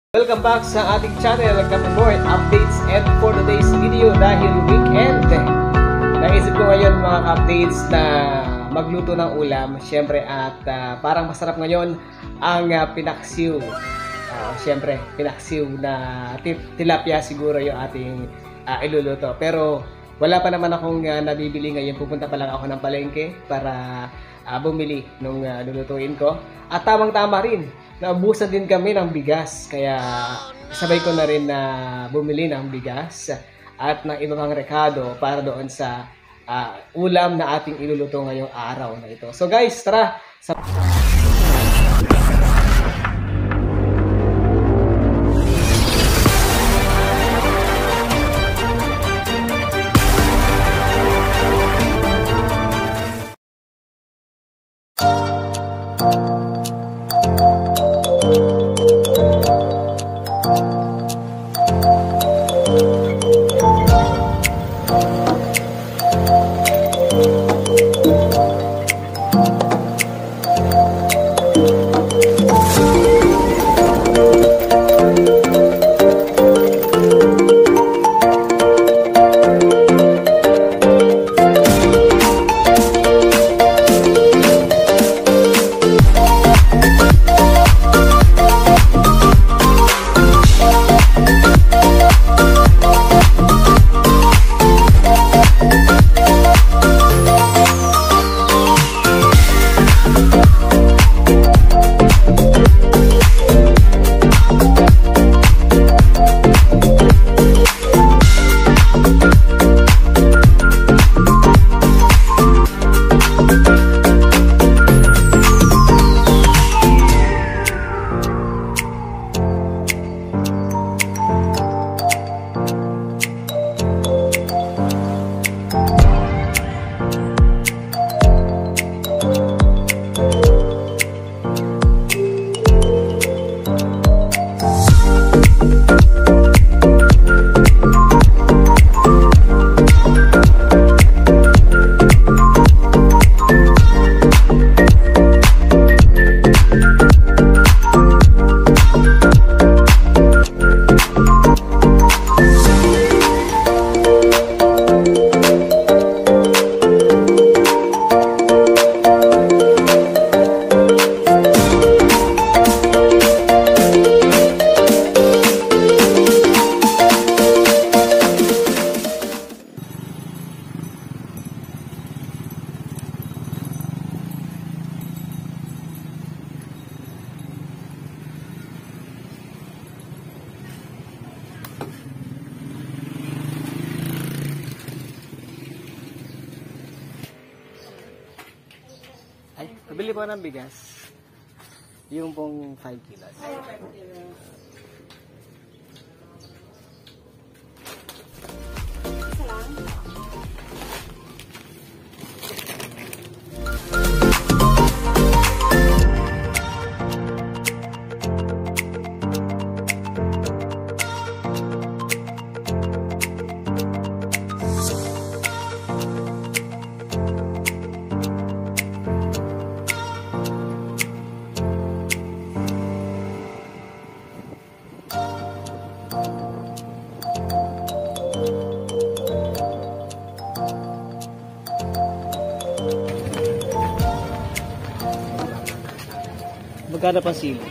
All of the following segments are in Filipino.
Welcome back sa ating channel, Kapaboy Updates. And for today's video, dahil weekend, naisip ko ngayon mga updates na magluto ng ulam, syempre, at parang masarap ngayon ang pinaksiw. Syempre, pinaksiw na tilapia siguro yung ating iluluto. Pero wala pa naman akong nabibili ngayon. Pupunta pa lang ako ng palengke para bumili nung lulutuin ko. At tamang-tama rin, naubusan din kami ng bigas, kaya sabay ko na rin na bumili ng bigas at ng iba pang rekado para doon sa ulam na ating iluluto ngayong araw na ito. So guys, tara! Ay, pabili po ng bigas. Yung pong 5 kilos. Ay, 5 kilos. Isa lang? Magkano pa sili?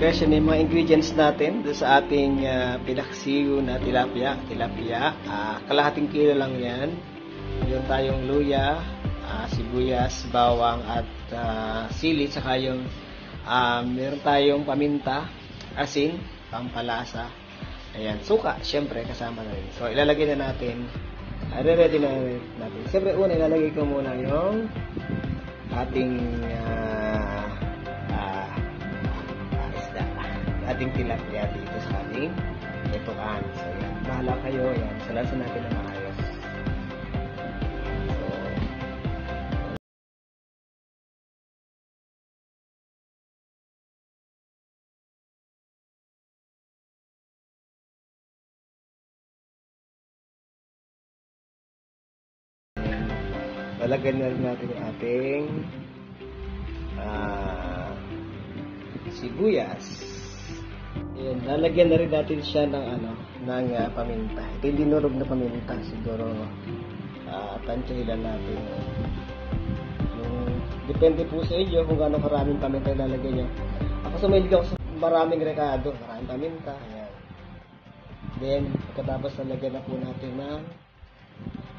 guys, yun yung mga ingredients natin doon sa ating pinaksiw na tilapia. Kalahating kilo lang yan. Yung tayong luya, sibuyas, bawang at sili, saka yung meron tayong paminta, asin, pampalasa. Ayan, suka, syempre kasama na rin. So ilalagay na natin. Ready na natin. Siyempre una ilalagay ko muna yung ating isda. Ating tilapia dito sa ating ituan. So yan, bahala kayo. Yan, salasan natin na maayos. Lalagyan na rin natin yung ating sibuyas. Ayan, lalagyan na rin natin siya ng paminta. Ito yung dinurog na paminta. Siguro tansyahin lang natin. Depende po sa inyo kung gaano karaming paminta lalagyan nyo. Ako sa mahilig ako sa maraming rekado. Maraming paminta. Ayan. Then, pagkatapos lalagyan na po natin ng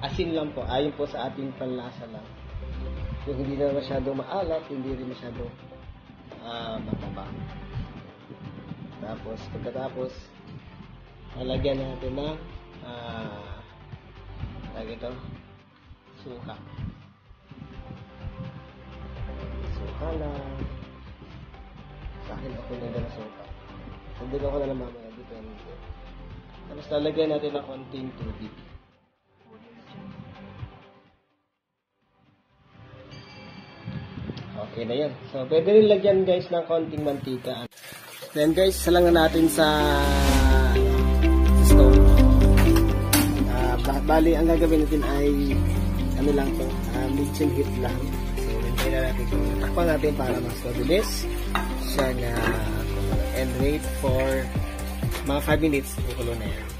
asin lang po, ayon po sa ating panlasa lang. Yung hindi na masyado maalat, hindi rin masyado mataba. Tapos, pagkatapos, lalagyan natin ng ito, suka. Suka lang. Sa akin, ako nila na suka. Hindi ko na lang mamaya, depende. Tapos, lalagyan natin ng konting tubig. Okay na yan. So, pwede rin lagyan guys ng konting mantika. Then guys, salangan natin sa stove. Bali, ang gagawin natin ay ano lang to, medium heat lang. So, hintay na natin ito. Takpan natin para mas mabilis siya na and wait for mga 5 minutes. Kukulo na yan.